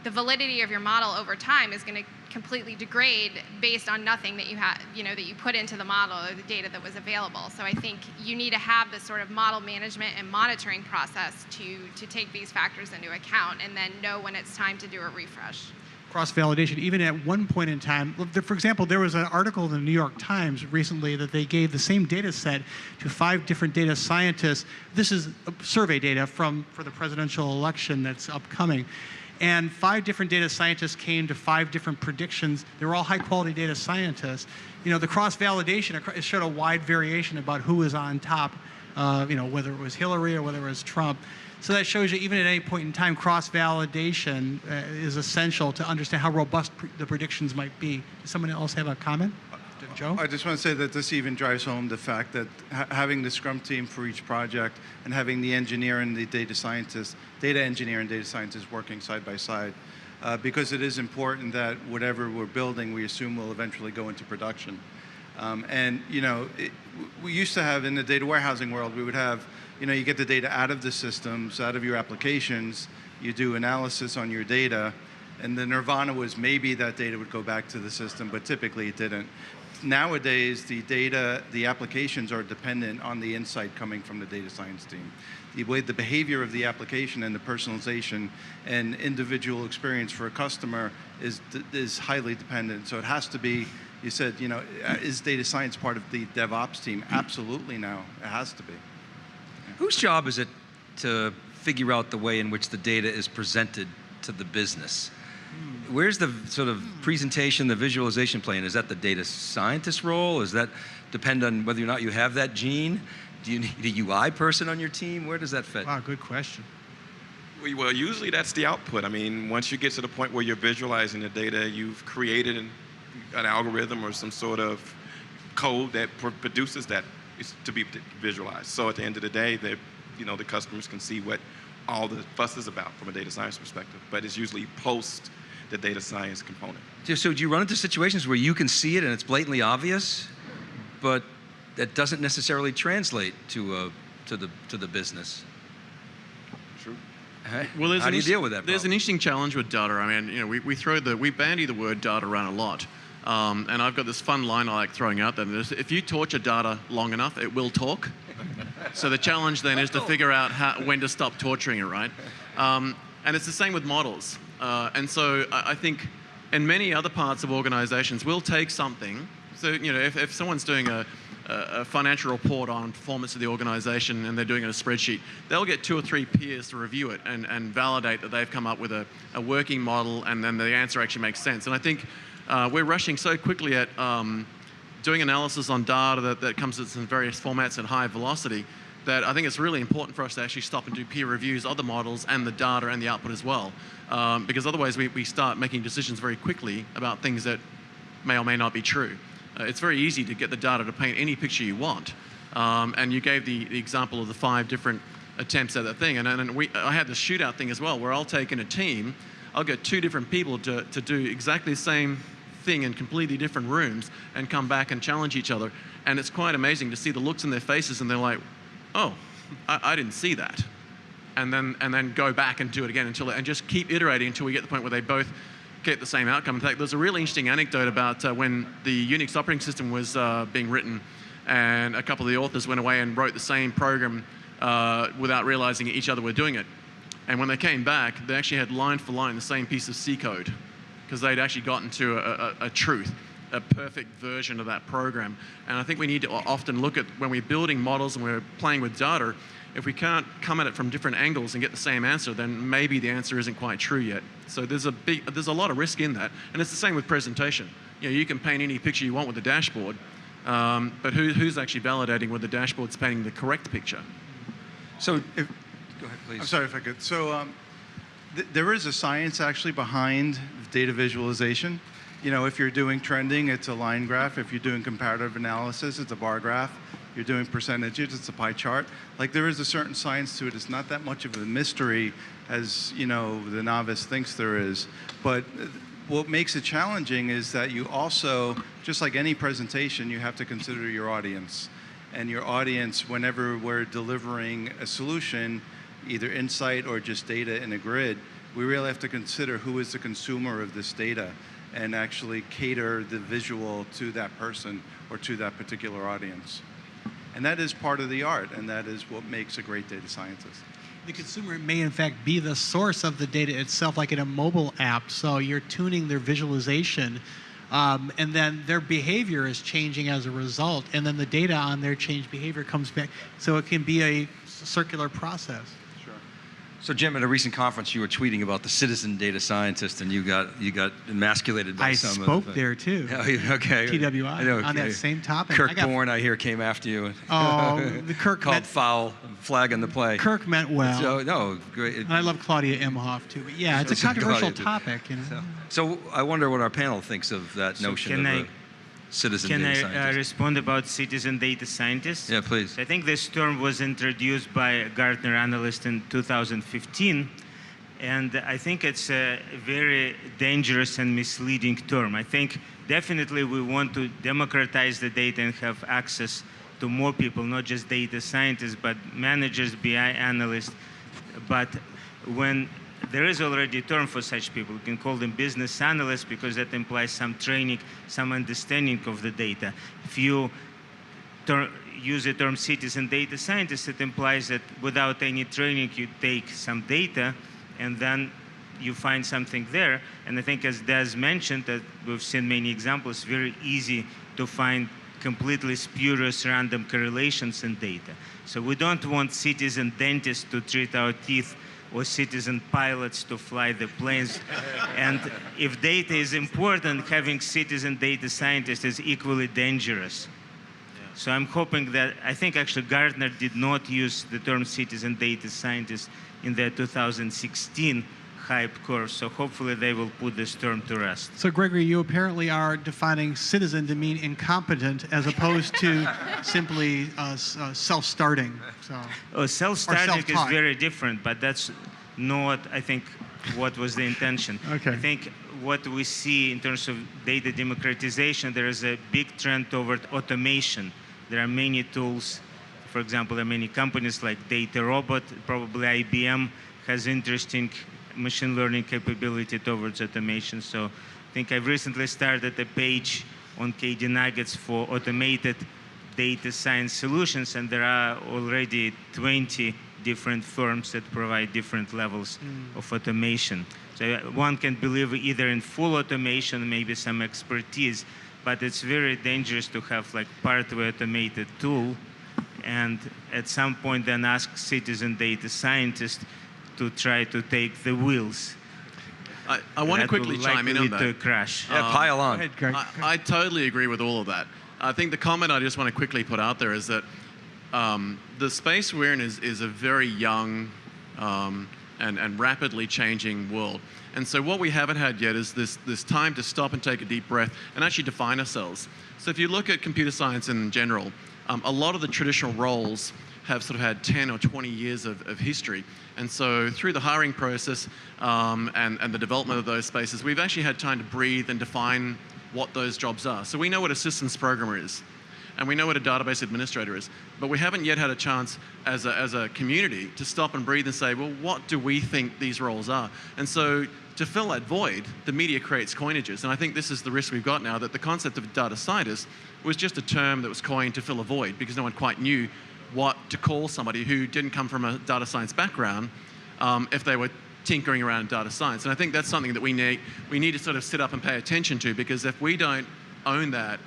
the validity of your model over time is going to completely degrade based on nothing that you had, that you put into the model or the data that was available. So I think you need to have this sort of model management and monitoring process to take these factors into account, and then know when it's time to do a refresh. Cross-validation, even at one point in time. For example, there was an article in the New York Times recently that they gave the same data set to 5 different data scientists. This is survey data for the presidential election that's upcoming. And 5 different data scientists came to 5 different predictions. They were all high-quality data scientists. The cross-validation, it showed a wide variation about who was on top, whether it was Hillary or whether it was Trump. So that shows you, even at any point in time, cross-validation is essential to understand how robust the predictions might be. Does someone else have a comment? Joe? I just want to say that this even drives home the fact that having the Scrum team for each project, and having the engineer and the data engineer and data scientist working side by side, because it is important that whatever we're building, we assume will eventually go into production. We used to have, in the data warehousing world, we would have, you get the data out of the systems, out of your applications, you do analysis on your data, and the nirvana was maybe that data would go back to the system, but typically it didn't. Nowadays, the applications are dependent on the insight coming from the data science team. The behavior of the application and the personalization and individual experience for a customer is highly dependent. So it has to be, you said, is data science part of the DevOps team? Absolutely now, it has to be. Whose job is it to figure out the way in which the data is presented to the business? Where's the sort of presentation, the visualization plane? Is that the data scientist role? Does that depend on whether or not you have that gene? Do you need a UI person on your team? Where does that fit? Wow, good question. Well, usually that's the output. I mean, once you get to the point where you're visualizing the data, you've created an algorithm or some sort of code that produces that is to be visualized. So at the end of the day, the customers can see what all the fuss is about from a data science perspective. But it's usually post the data science component. So do you run into situations where you can see it and it's blatantly obvious, but that doesn't necessarily translate to the business? True. Well, how do you deal with that problem? There's an interesting challenge with data. I mean, we bandy the word data around a lot. And I've got this fun line I like throwing out there. If you torture data long enough, it will talk. So the challenge then is to figure out when to stop torturing it, right? And it's the same with models. And so I think in many other parts of organizations, we'll take something. So, if someone's doing a financial report on performance of the organization and they're doing it in a spreadsheet, they'll get 2 or 3 peers to review it and validate that they've come up with a working model, and then the answer actually makes sense. And I think we're rushing so quickly at doing analysis on data that comes in various formats at high velocity that I think it's really important for us to actually stop and do peer reviews of the models and the data and the output as well. Because otherwise we start making decisions very quickly about things that may or may not be true. It's very easy to get the data to paint any picture you want. And you gave the example of the 5 different attempts at that thing. And I had the shootout thing as well, where I'll take in a team, I'll get 2 different people to do exactly the same thing in completely different rooms and come back and challenge each other. And it's quite amazing to see the looks in their faces, and they're like, oh, I didn't see that. And then go back and do it again and just keep iterating until we get to the point where they both get the same outcome. In fact, there's a really interesting anecdote about when the Unix operating system was being written, and a couple of the authors went away and wrote the same program without realizing each other were doing it. And when they came back, they actually had line for line the same piece of C code, because they'd actually gotten to a truth, a perfect version of that program. And I think we need to often look at, when we're building models and we're playing with data, if we can't come at it from different angles and get the same answer, then maybe the answer isn't quite true yet. So there's a lot of risk in that. And it's the same with presentation. You can paint any picture you want with the dashboard, but who's actually validating whether the dashboard's painting the correct picture? So, go ahead, please. I'm sorry if I could. So there is a science actually behind data visualization. If you're doing trending, it's a line graph. If you're doing comparative analysis, it's a bar graph. You're doing percentages, it's a pie chart. Like, there is a certain science to it. It's not that much of a mystery as, the novice thinks there is. But what makes it challenging is that you also, just like any presentation, you have to consider your audience. And your audience, whenever we're delivering a solution, either insight or just data in a grid, we really have to consider who is the consumer of this data and actually cater the visual to that person or to that particular audience. And that is part of the art, and that is what makes a great data scientist. The consumer may, in fact, be the source of the data itself, like in a mobile app. So you're tuning their visualization, and then their behavior is changing as a result, and then the data on their changed behavior comes back. So it can be a circular process. So, Jim, at a recent conference, you were tweeting about the citizen data scientist, and you got emasculated by some of I spoke there too. Okay. TWI Okay. on that same topic. Kirk Bourne, I hear, came after you. Oh, the Kirk called foul, flag in the play. Kirk meant well. So, no, great. And I love Claudia Imhoff too. But yeah, it's a controversial topic. So I wonder what our panel thinks of that notion of a citizen data scientist. Can I respond about citizen data scientists? Yeah, please. I think this term was introduced by a Gartner analyst in 2015, and I think it's a very dangerous and misleading term. I think definitely we want to democratize the data and have access to more people, not just data scientists, but managers, BI analysts. But when there is already a term for such people. We can call them business analysts because that implies some training, some understanding of the data. If you use the term citizen data scientist, it implies that without any training, you take some data and then you find something there. And I think, as Des mentioned, that we've seen many examples, very easy to find completely spurious random correlations in data. So we don't want citizen dentists to treat our teeth or citizen pilots to fly the planes. And if data is important, having citizen data scientists is equally dangerous. Yeah. So I'm hoping that, I think actually Gartner did not use the term citizen data scientist in their 2016 hype course, so hopefully they will put this term to rest. So Gregory, you apparently are defining citizen to mean incompetent as opposed to simply self-starting. So, self-starting is very different, but that's not, I think, what was the intention. Okay. I think what we see in terms of data democratization, there is a big trend toward automation. There are many tools. For example, there are many companies like DataRobot, probably IBM has interesting machine learning capability towards automation. So I think I've recently started a page on KD Nuggets for automated data science solutions, and there are already 20 different firms that provide different levels of automation. So one can believe either in full automation, maybe some expertise, but it's very dangerous to have like partly automated tool, and at some point then ask citizen data scientists to try to take the wheels. I want to quickly chime in on that. To crash. Yeah, pile on. I totally agree with all of that. I think the comment I just want to quickly put out there is that the space we're in is a very young and rapidly changing world. And so what we haven't had yet is this time to stop and take a deep breath and actually define ourselves. So if you look at computer science in general, a lot of the traditional roles have sort of had 10 or 20 years of history. And so through the hiring process and the development of those spaces, we've actually had time to breathe and define what those jobs are. So we know what a systems programmer is, and we know what a database administrator is, but we haven't yet had a chance as a community to stop and breathe and say, well, what do we think these roles are? And so to fill that void, the media creates coinages. And I think this is the risk we've got now, that the concept of data scientist was just a term that was coined to fill a void because no one quite knew what to call somebody who didn't come from a data science background if they were tinkering around in data science. And I think that's something that we need to sort of sit up and pay attention to, because if we don't own that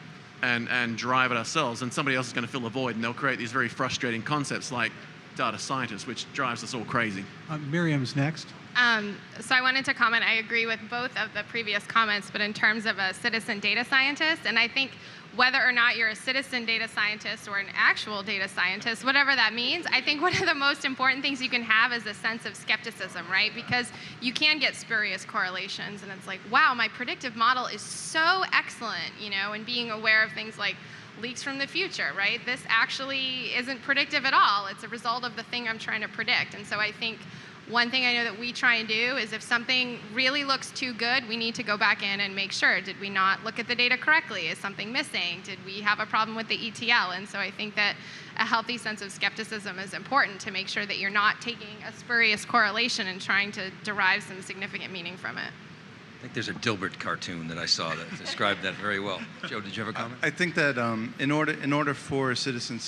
and drive it ourselves, then somebody else is going to fill a void, and they'll create these very frustrating concepts like data scientists, which drives us all crazy. Miriam's next. So I wanted to comment, I agree with both of the previous comments, but in terms of a citizen data scientist, and I think whether or not you're a citizen data scientist or an actual data scientist, whatever that means, I think one of the most important things you can have is a sense of skepticism, right? Because you can get spurious correlations, and it's like, wow, my predictive model is so excellent, you know, and being aware of things like leaks from the future, right? This actually isn't predictive at all. It's a result of the thing I'm trying to predict. And so I think one thing I know that we try and do is if something really looks too good, we need to go back in and make sure, did we not look at the data correctly? Is something missing? Did we have a problem with the ETL? And so I think that a healthy sense of skepticism is important to make sure that you're not taking a spurious correlation and trying to derive some significant meaning from it. I think there's a Dilbert cartoon that I saw that described that very well. Joe, did you have a comment? I think that in order for citizen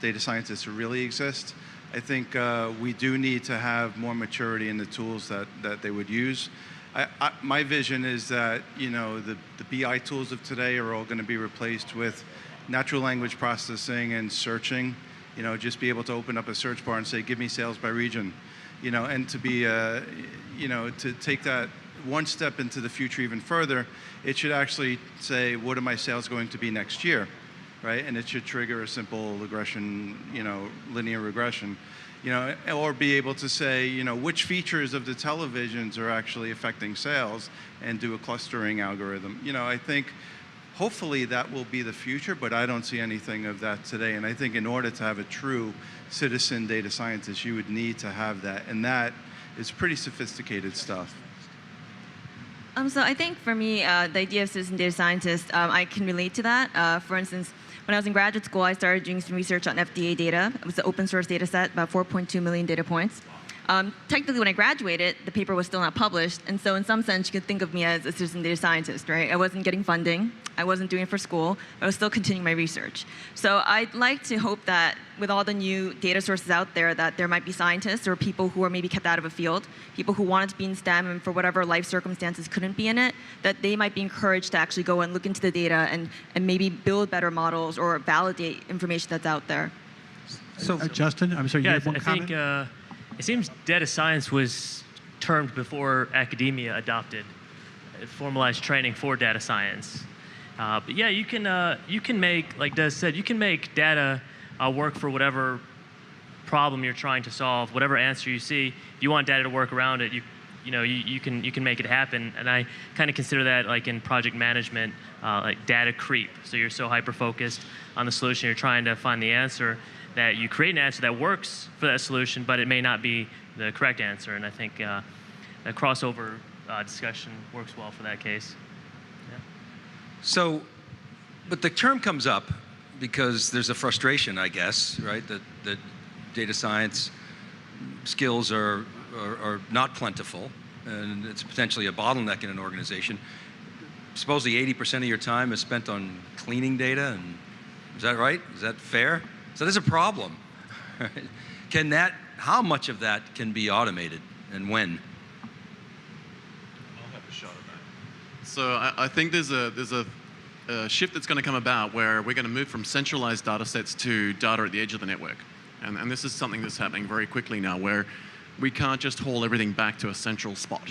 data scientists to really exist, I think we do need to have more maturity in the tools that they would use. My vision is that, you know, the BI tools of today are all going to be replaced with natural language processing and searching. You know, just be able to open up a search bar and say, give me sales by region. You know, and to be, you know, to take that one step into the future even further, it should actually say, what are my sales going to be next year? Right? And it should trigger a simple regression, you know, linear regression, you know, or be able to say, you know, which features of the televisions are actually affecting sales and do a clustering algorithm. You know, I think hopefully that will be the future, but I don't see anything of that today. And I think in order to have a true citizen data scientist, you would need to have that. And that is pretty sophisticated stuff. So I think for me, the idea of citizen data scientist, I can relate to that. For instance, when I was in graduate school, I started doing some research on FDA data. It was an open source data set, about 4.2 million data points. Technically, when I graduated, the paper was still not published, and so in some sense, you could think of me as a citizen data scientist, right? I wasn't getting funding, I wasn't doing it for school, but I was still continuing my research. So I'd like to hope that with all the new data sources out there, that there might be scientists or people who are maybe kept out of a field, people who wanted to be in STEM and for whatever life circumstances couldn't be in it, that they might be encouraged to actually go and look into the data and maybe build better models or validate information that's out there. So, Justin, I'm sorry, you had one comment? I think it seems data science was termed before academia adopted formalized training for data science. But yeah, you can make, like Des said, you can make data work for whatever problem you're trying to solve, whatever answer you see. If you want data to work around it, you can make it happen. And I kind of consider that, like in project management, like data creep. So you're so hyper focused on the solution, you're trying to find the answer, that you create an answer that works for that solution, but it may not be the correct answer. And I think a crossover discussion works well for that case. Yeah. So, but the term comes up because there's a frustration, I guess, right? That data science skills are not plentiful, and it's potentially a bottleneck in an organization. Supposedly 80% of your time is spent on cleaning data, and is that right? Is that fair? So there's a problem. How much of that can be automated, and when? I'll have a shot at that. So I think there's a shift that's going to come about where we're going to move from centralized data sets to data at the edge of the network. And this is something that's happening very quickly now, where we can't just haul everything back to a central spot.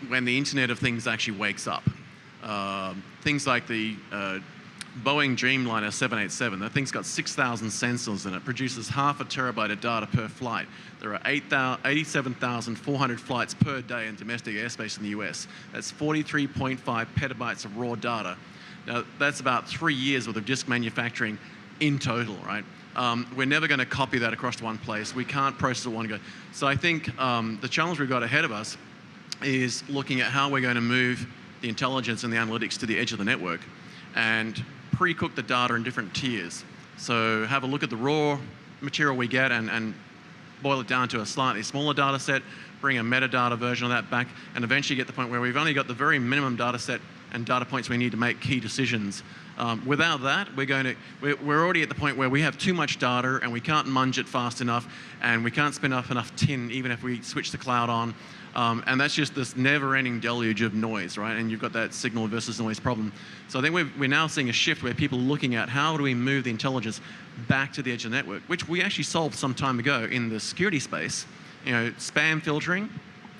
When the Internet of Things actually wakes up, things like the Boeing Dreamliner 787. That thing's got 6,000 sensors in it, produces half a terabyte of data per flight. There are 87,400 flights per day in domestic airspace in the US. That's 43.5 petabytes of raw data. Now, that's about 3 years worth of disk manufacturing in total, right? We're never going to copy that across to one place. We can't process it one go. So I think the challenge we've got ahead of us is looking at how we're going to move the intelligence and the analytics to the edge of the network and pre-cook the data in different tiers. So have a look at the raw material we get and boil it down to a slightly smaller data set, bring a metadata version of that back, and eventually get to the point where we've only got the very minimum data set and data points we need to make key decisions. Without that, we're already at the point where we have too much data and we can't munge it fast enough, and we can't spin up enough tin even if we switch the cloud on. And that's just this never-ending deluge of noise, right? And you've got that signal versus noise problem. So I think we're now seeing a shift where people are looking at how do we move the intelligence back to the edge of the network, which we actually solved some time ago in the security space. You know, spam filtering.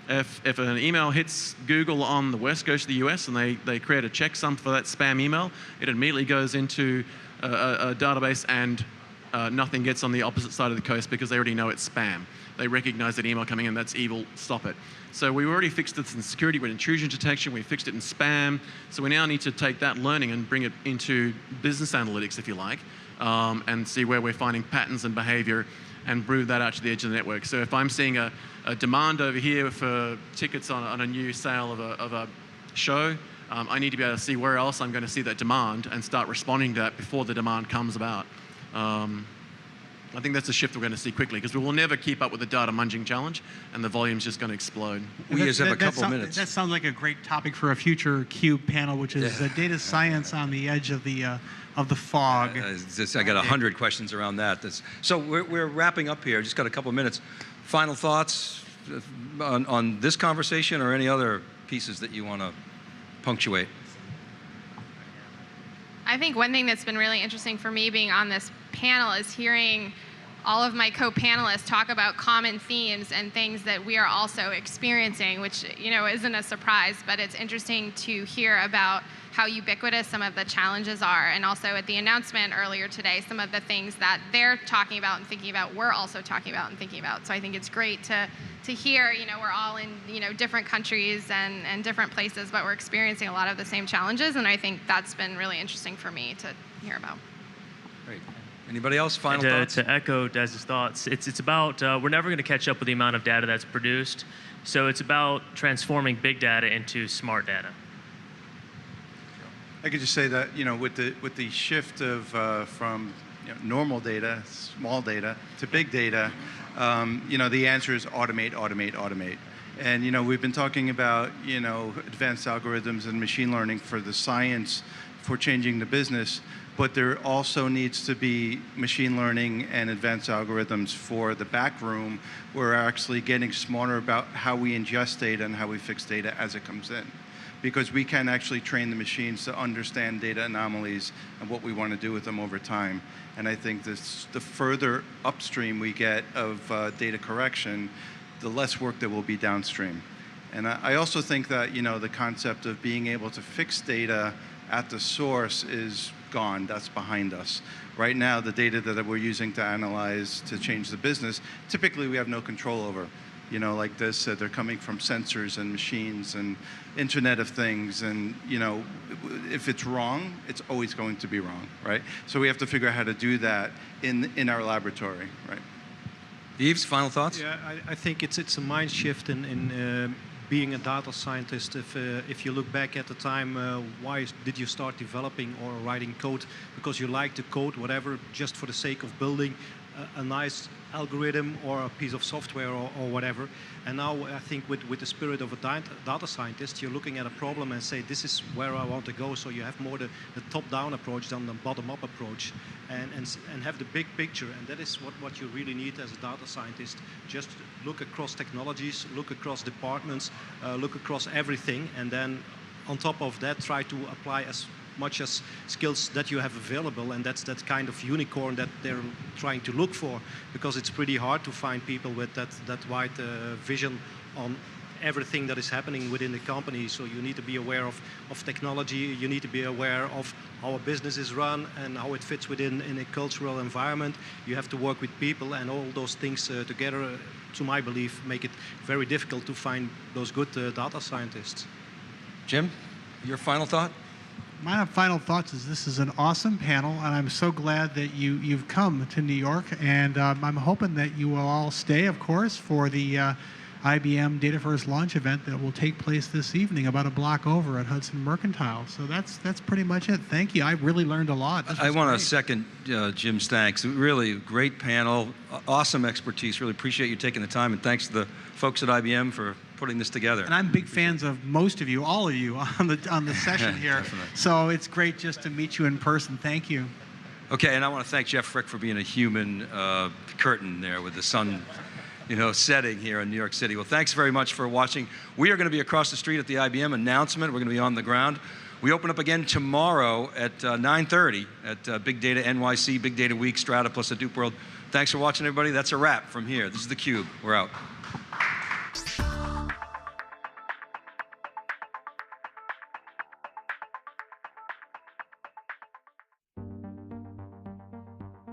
If an email hits Google on the West Coast of the US and they create a checksum for that spam email, it immediately goes into a database and nothing gets on the opposite side of the coast because they already know it's spam. They recognize that email coming in, that's evil, stop it. So we already fixed this in security with intrusion detection, we fixed it in spam. So we now need to take that learning and bring it into business analytics, if you like, and see where we're finding patterns and behavior and move that out to the edge of the network. So if I'm seeing a demand over here for tickets on a new sale of a show, I need to be able to see where else I'm going to see that demand and start responding to that before the demand comes about. I think that's a shift we're going to see quickly because we will never keep up with the data munging challenge and the volume's just going to explode. We just have a couple minutes. That sounds like a great topic for a future CUBE panel, which is data science on the edge of the fog. I got 100 questions around that. So we're wrapping up here. Just got a couple minutes. Final thoughts on this conversation or any other pieces that you want to punctuate? I think one thing that's been really interesting for me being on this panel is hearing all of my co-panelists talk about common themes and things that we are also experiencing, which, you know, isn't a surprise, but it's interesting to hear about how ubiquitous some of the challenges are, and also at the announcement earlier today, some of the things that they're talking about and thinking about, we're also talking about and thinking about. So I think it's great to hear, you know, we're all in, you know, different countries and different places, but we're experiencing a lot of the same challenges, and I think that's been really interesting for me to hear about. Great. Anybody else? Final thoughts? To echo Des's thoughts, it's about we're never going to catch up with the amount of data that's produced. So it's about transforming big data into smart data. I could just say that, you know, with the shift of from normal data, small data, to big data, you know, the answer is automate, automate, automate. And, you know, we've been talking about, you know, advanced algorithms and machine learning for the science for changing the business, but there also needs to be machine learning and advanced algorithms for the back room. We're actually getting smarter about how we ingest data and how we fix data as it comes in, because we can actually train the machines to understand data anomalies and what we want to do with them over time. And I think the further upstream we get of data correction, the less work there will be downstream. And I also think that, you know, the concept of being able to fix data at the source is gone. That's behind us. Right now, the data that we're using to analyze, to change the business, typically we have no control over. You know, like this, they're coming from sensors and machines and Internet of Things, and, you know, if it's wrong, it's always going to be wrong, right? So we have to figure out how to do that in our laboratory, right? Yves, final thoughts? Yeah, I think it's a mind shift in being a data scientist. If you look back at the time, why did you start developing or writing code? Because you like to code whatever, just for the sake of building a nice algorithm or a piece of software or whatever. And now I think with the spirit of a data scientist, you're looking at a problem and say, this is where I want to go. So you have more the top-down approach than the bottom-up approach, and have the big picture. And that is what you really need as a data scientist. Just look across technologies, look across departments, look across everything, and then on top of that, try to apply as much as skills that you have available, and that's that kind of unicorn that they're trying to look for, because it's pretty hard to find people with that wide vision on everything that is happening within the company. So you need to be aware of technology, you need to be aware of how a business is run and how it fits within in a cultural environment. You have to work with people, and all those things together, to my belief, make it very difficult to find those good data scientists. Jim, your final thought? My final thoughts is this is an awesome panel, and I'm so glad that you've come to New York, and I'm hoping that you will all stay, of course, for the IBM Data First launch event that will take place this evening about a block over at Hudson Mercantile. So that's pretty much it. Thank you. I really learned a lot. I want to second Jim's thanks. Really great panel, awesome expertise. Really appreciate you taking the time, and thanks to the folks at IBM for putting this together. And I'm big fans of most of you, all of you, on the session here. So it's great just to meet you in person. Thank you. Okay, and I want to thank Jeff Frick for being a human curtain there with the sun, setting here in New York City. Well, thanks very much for watching. We are going to be across the street at the IBM announcement. We're going to be on the ground. We open up again tomorrow at 9:30 at Big Data NYC, Big Data Week, Strata plus Hadoop World. Thanks for watching, everybody. That's a wrap from here. This is theCUBE. We're out.